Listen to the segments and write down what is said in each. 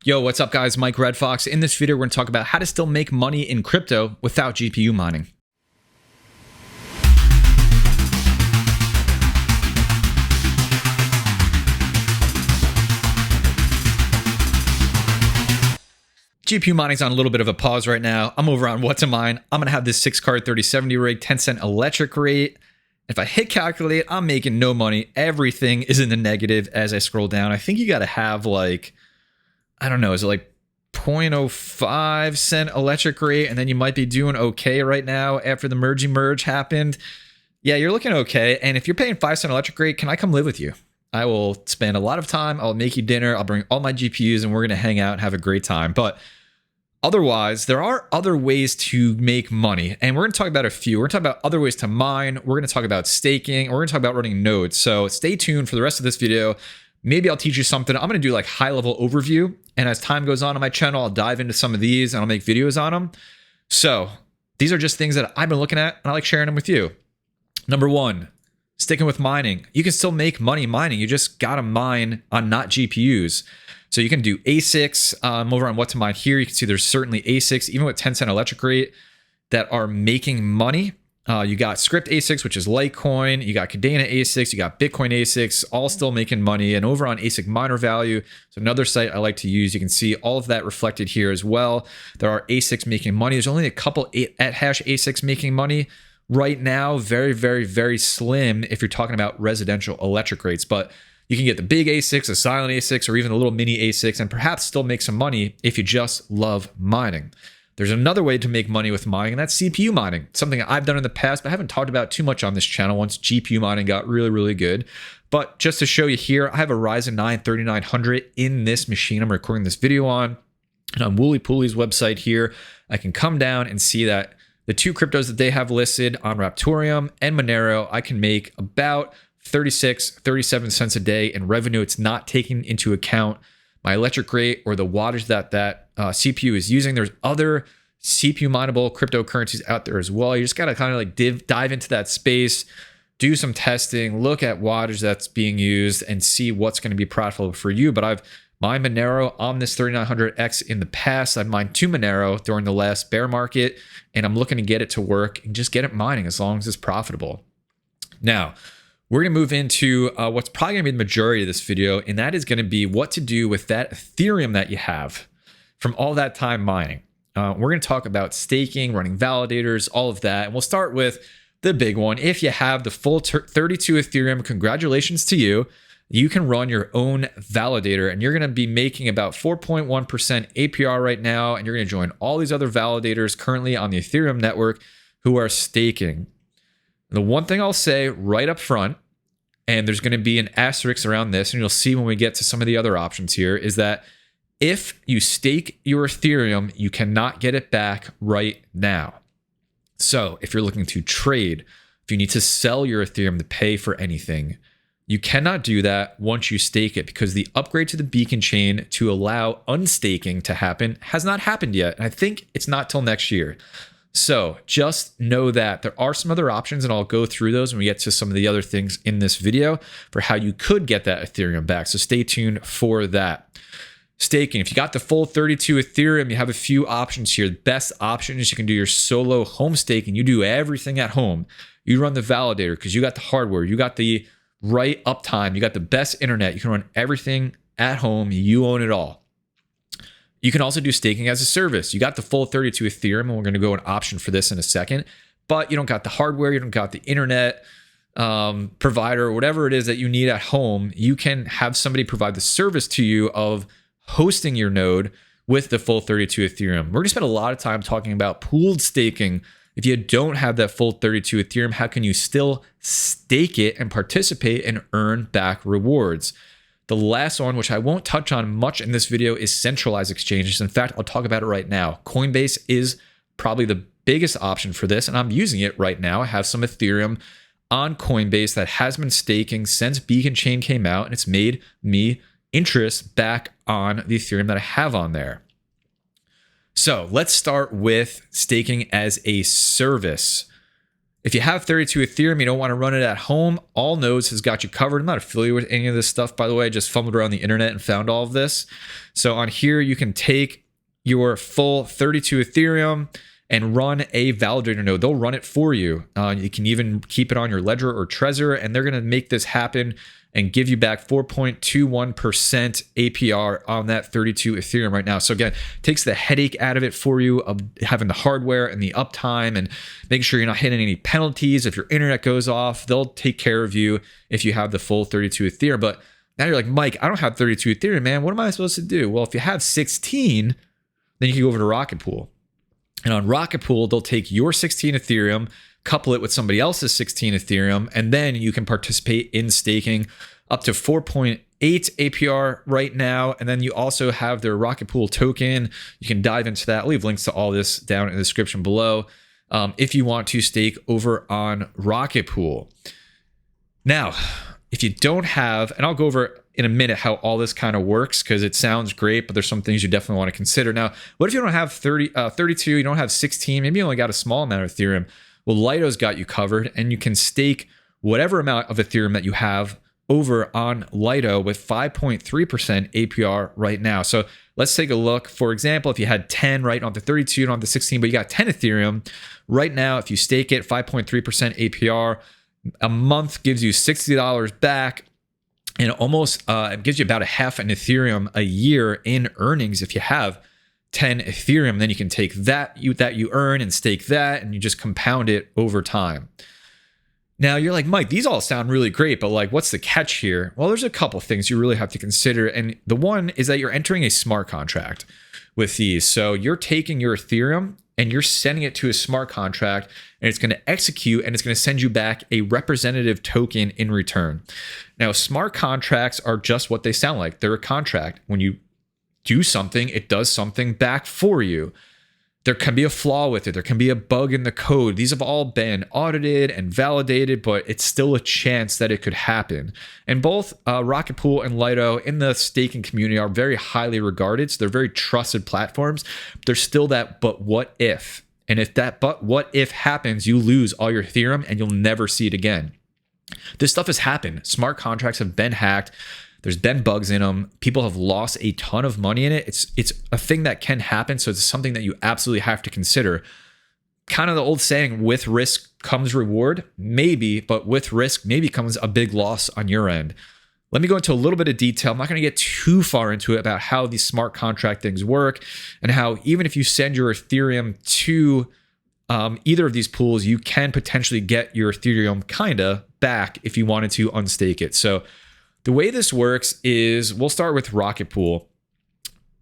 Yo, what's up guys? Mike Red Fox. In this video, we're going to talk about how to still make money in crypto without GPU mining. GPU mining's on a little bit of a pause right now. I'm over on What to Mine. I'm going to have this 6-card 3070 rig, 10-cent electric rate. If I hit calculate, I'm making no money. Everything is in the negative as I scroll down. I think you got to have like, I don't know, is it like 0.05 cent electric rate, and then you might be doing okay right now after the merge happened. Yeah, you're looking okay. And if you're paying 5-cent electric rate, can I come live with you? I will spend a lot of time. I'll make you dinner. I'll bring all my GPUs and we're going to hang out and have a great time. But otherwise, there are other ways to make money. And we're going to talk about a few. We're going to talk about other ways to mine. We're going to talk about staking. We're going to talk about running nodes. So stay tuned for the rest of this video. Maybe I'll teach you something. I'm going to do like high level overview. And as time goes on my channel, I'll dive into some of these and I'll make videos on them. So these are just things that I've been looking at and I like sharing them with you. Number one, sticking with mining. You can still make money mining. You just got to mine on not GPUs. So you can do ASICs. Over on What to Mine here, you can see there's certainly ASICs, even with 10-cent electric rate, that are making money. You got Script ASICs, which is Litecoin. You got Cadena ASICs. You got Bitcoin ASICs, all still making money. And over on ASIC Miner Value, so another site I like to use, you can see all of that reflected here as well. There are ASICs making money. There's only a couple at hash ASICs making money right now. Very, very, very slim if you're talking about residential electric rates. But you can get the big ASICs, the silent ASICs, or even the little mini ASICs, and perhaps still make some money if you just love mining. There's another way to make money with mining, and that's CPU mining. Something I've done in the past, but I haven't talked about too much on this channel once GPU mining got really, really good. But just to show you here, I have a Ryzen 9 3900 in this machine I'm recording this video on. And on Wooly Pooly's website here, I can come down and see that the two cryptos that they have listed on Raptorium and Monero, I can make about 37 cents a day in revenue. It's not taking into account my electric rate or the wattage that CPU is using. There's other CPU mineable cryptocurrencies out there as well. You just got to kind of like dive into that space, do some testing, look at wattage that's being used and see what's going to be profitable for you. But I've mined Monero on this 3900X in the past. I've mined 2 Monero during the last bear market, and I'm looking to get it to work and just get it mining as long as it's profitable. Now, we're going to move into what's probably going to be the majority of this video, and that is going to be what to do with that Ethereum that you have from all that time mining. We're going to talk about staking, running validators, all of that. And we'll start with the big one. If you have the full 32 Ethereum, congratulations to you. You can run your own validator, and you're going to be making about 4.1% APR right now, and you're going to join all these other validators currently on the Ethereum network who are staking. The one thing I'll say right up front, and there's going to be an asterisk around this, and you'll see when we get to some of the other options here, is that if you stake your Ethereum, you cannot get it back right now. So if you're looking to trade, if you need to sell your Ethereum to pay for anything, you cannot do that once you stake it, because the upgrade to the beacon chain to allow unstaking to happen has not happened yet. And I think it's not till next year. So just know that there are some other options, and I'll go through those when we get to some of the other things in this video for how you could get that Ethereum back. So stay tuned for that. Staking, if you got the full 32 Ethereum, you have a few options here. The best option is you can do your solo home staking. You do everything at home. You run the validator because you got the hardware. You got the right uptime. You got the best internet. You can run everything at home. You own it all. You can also do staking as a service. You got the full 32 Ethereum, and we're going to go an option for this in a second, but you don't got the hardware, you don't got the internet provider, or whatever it is that you need at home. You can have somebody provide the service to you of hosting your node with the full 32 Ethereum. We're going to spend a lot of time talking about pooled staking. If you don't have that full 32 Ethereum, how can you still stake it and participate and earn back rewards? The last one, which I won't touch on much in this video, is centralized exchanges. In fact, I'll talk about it right now. Coinbase is probably the biggest option for this, and I'm using it right now. I have some Ethereum on Coinbase that has been staking since Beacon Chain came out, and it's made me interest back on the Ethereum that I have on there. So let's start with staking as a service. If you have 32 Ethereum, you don't want to run it at home, All Nodes has got you covered. I'm not affiliated with any of this stuff, by the way. I just fumbled around the internet and found all of this. So on here, you can take your full 32 Ethereum and run a validator node. They'll run it for you. You can even keep it on your Ledger or Trezor, and they're going to make this happen and give you back 4.21% APR on that 32 Ethereum right now. So again, takes the headache out of it for you of having the hardware and the uptime and making sure you're not hitting any penalties. If your internet goes off, they'll take care of you if you have the full 32 Ethereum. But now you're like, Mike, I don't have 32 Ethereum, man. What am I supposed to do? Well, if you have 16, then you can go over to Rocket Pool. And on Rocket Pool, they'll take your 16 Ethereum, couple it with somebody else's 16 Ethereum, and then you can participate in staking up to 4.8 APR right now. And then you also have their Rocket Pool token. You can dive into that. I'll leave links to all this down in the description below if you want to stake over on Rocket Pool. Now, if you don't have, and I'll go over in a minute how all this kind of works because it sounds great, but there's some things you definitely want to consider. Now, what if you don't have 32, you don't have 16, maybe you only got a small amount of Ethereum? Well, Lido's got you covered, and you can stake whatever amount of Ethereum that you have over on Lido with 5.3% APR right now. So let's take a look. For example, if you had 10 right on the 32 and on the 16, but you got 10 Ethereum right now, if you stake it, 5.3% APR, a month gives you $60 back, and almost it gives you about a half an Ethereum a year in earnings if you have 10 Ethereum. Then you can take that you earn and stake that, and you just compound it over time. Now you're like, Mike, these all sound really great, but like, what's the catch here? Well, there's a couple things you really have to consider. And the one is that you're entering a smart contract with these. So you're taking your Ethereum and you're sending it to a smart contract, and it's going to execute, and it's going to send you back a representative token in return. Now, smart contracts are just what they sound like. They're a contract. When you do something, it does something back for you. There can be a flaw with it. There can be a bug in the code. These have all been audited and validated, but it's still a chance that it could happen. And both Rocket Pool and Lido in the staking community are very highly regarded. So they're very trusted platforms. There's still that, but what if? And if that but what if happens, you lose all your Ethereum and you'll never see it again. This stuff has happened. Smart contracts have been hacked. There's been bugs in them. People have lost a ton of money in it. It's a thing that can happen. So it's something that you absolutely have to consider. Kind of the old saying, with risk comes reward. Maybe, but with risk maybe comes a big loss on your end. Let me go into a little bit of detail. I'm not going to get too far into it about how these smart contract things work and how even if you send your Ethereum to either of these pools, you can potentially get your Ethereum kinda back if you wanted to unstake it. So the way this works is we'll start with Rocket Pool.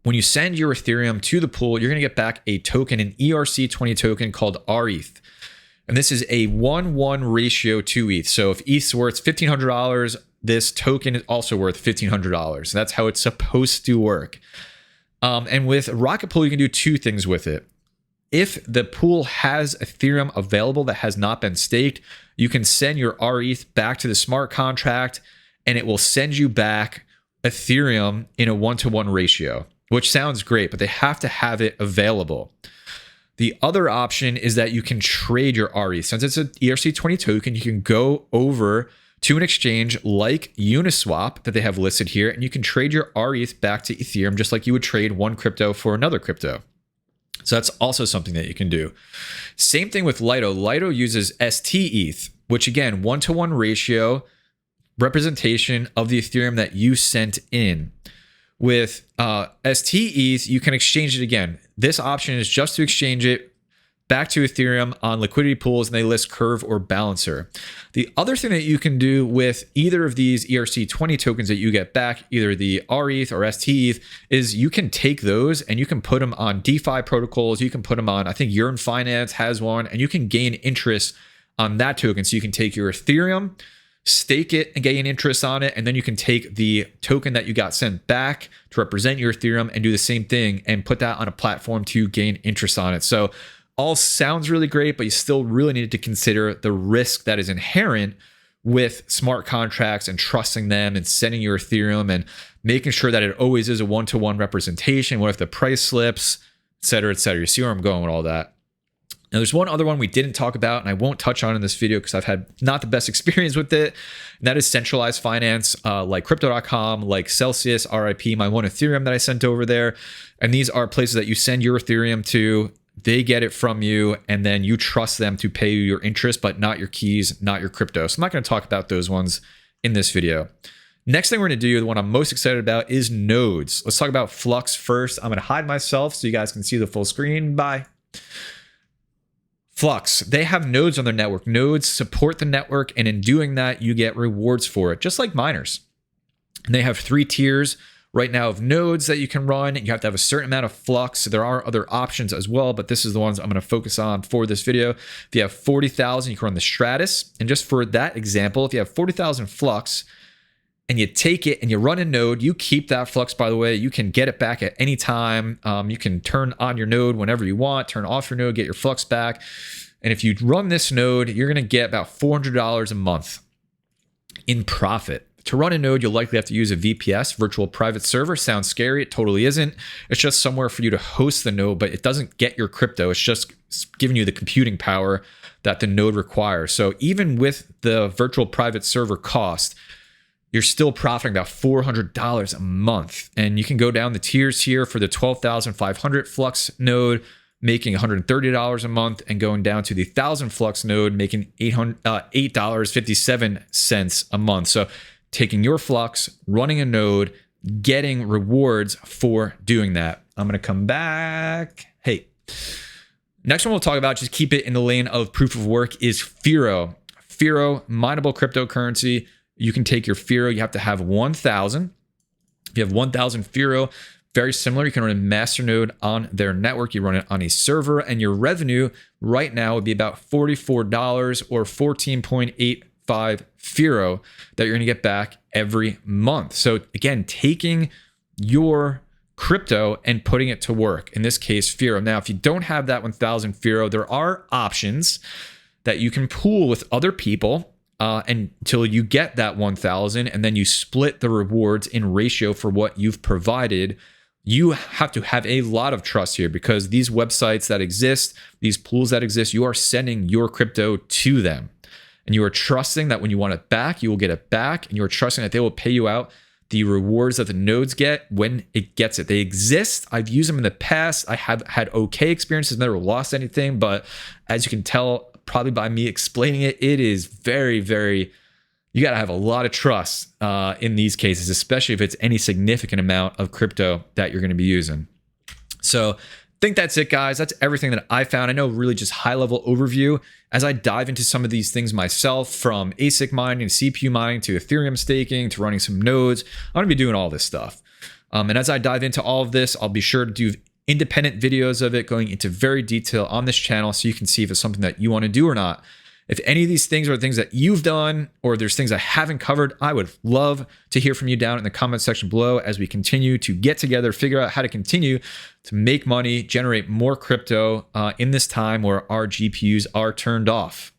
When you send your Ethereum to the pool, you're going to get back a token, an ERC20 token called RETH. And this is a 1:1 ratio to ETH. So if ETH's worth $1,500, this token is also worth $1,500. That's how it's supposed to work. And with Rocket Pool, you can do two things with it. If the pool has Ethereum available that has not been staked, you can send your RETH back to the smart contract, and it will send you back Ethereum in a 1:1 ratio, which sounds great, but they have to have it available. The other option is that you can trade your RETH. Since it's an ERC20 token, you can go over to an exchange like Uniswap that they have listed here, and you can trade your RETH back to Ethereum just like you would trade one crypto for another crypto. So that's also something that you can do. Same thing with Lido. Lido uses STETH, which again, 1:1 ratio, representation of the Ethereum that you sent in. With STETH, you can exchange it again. This option is just to exchange it back to Ethereum on liquidity pools, and they list Curve or Balancer. The other thing that you can do with either of these ERC20 tokens that you get back, either the RETH or STETH, is you can take those and you can put them on DeFi protocols. You can put them on, I think Yearn Finance has one, and you can gain interest on that token. So you can take your Ethereum, stake it and gain interest on it, and then you can take the token that you got sent back to represent your Ethereum and do the same thing and put that on a platform to gain interest on it. So all sounds really great, but you still really need to consider the risk that is inherent with smart contracts and trusting them and sending your Ethereum and making sure that it always is a 1:1 representation. What if the price slips, et cetera, et cetera? You see where I'm going with all that? Now, there's one other one we didn't talk about, and I won't touch on in this video because I've had not the best experience with it. And that is centralized finance, like Crypto.com, like Celsius, RIP, my one Ethereum that I sent over there. And these are places that you send your Ethereum to. They get it from you, and then you trust them to pay you your interest, but not your keys, not your crypto. So I'm not going to talk about those ones in this video. Next thing we're going to do, the one I'm most excited about, is nodes. Let's talk about Flux first. I'm going to hide myself so you guys can see the full screen. Bye. Flux, they have nodes on their network. Nodes support the network, and in doing that, you get rewards for it, just like miners. And they have 3 tiers right now of nodes that you can run. You have to have a certain amount of Flux. There are other options as well, but this is the ones I'm going to focus on for this video. If you have 40,000, you can run the Stratus. And just for that example, if you have 40,000 Flux, and you take it and you run a node, you keep that Flux, by the way. You can get it back at any time. You can turn on your node whenever you want, turn off your node, get your Flux back. And if you run this node, you're going to get about $400 a month in profit. To run a node, you'll likely have to use a VPS, virtual private server. Sounds scary. It totally isn't. It's just somewhere for you to host the node, but it doesn't get your crypto. It's just giving you the computing power that the node requires. So even with the virtual private server cost, you're still profiting about $400 a month. And you can go down the tiers here for the 12,500 Flux node, making $130 a month, and going down to the 1,000 Flux node, making $8.57 a month. So taking your Flux, running a node, getting rewards for doing that. I'm going to come back. Hey, next one we'll talk about, just keep it in the lane of proof of work, is Firo. Firo, mineable cryptocurrency. You can take your Firo. You have to have 1,000. If you have 1,000 Firo, very similar. You can run a masternode on their network. You run it on a server, and your revenue right now would be about $44 or 14.85 Firo that you're going to get back every month. So again, taking your crypto and putting it to work. In this case, Firo. Now, if you don't have that 1,000 Firo, there are options that you can pool with other people until you get that 1,000, and then you split the rewards in ratio for what you've provided. You have to have a lot of trust here, because these websites that exist, these pools that exist, you are sending your crypto to them, and you are trusting that when you want it back, you will get it back, and you are trusting that they will pay you out the rewards that the nodes get when it gets it. They exist. I've used them in the past. I have had okay experiences, never lost anything, but as you can tell, probably by me explaining it, it is very, very, you got to have a lot of trust in these cases, especially if it's any significant amount of crypto that you're going to be using. So I think that's it, guys. That's everything that I found. I know, really just high level overview. As I dive into some of these things myself, from ASIC mining to CPU mining to Ethereum staking to running some nodes, I'm going to be doing all this stuff. And as I dive into all of this, I'll be sure to do independent videos of it, going into very detail on this channel, so you can see if it's something that you want to do or not. If any of these things are things that you've done, or there's things I haven't covered, I would love to hear from you down in the comment section below as we continue to get together, figure out how to continue to make money, generate more crypto in this time where our GPUs are turned off.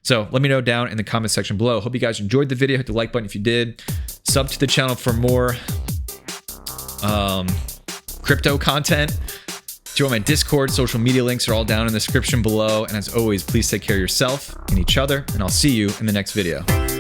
So let me know down in the comment section below. Hope you guys enjoyed the video. Hit the like button if you did. Sub to the channel for more crypto content. Join my Discord. Social media links are all down in the description below. And as always, please take care of yourself and each other, and I'll see you in the next video.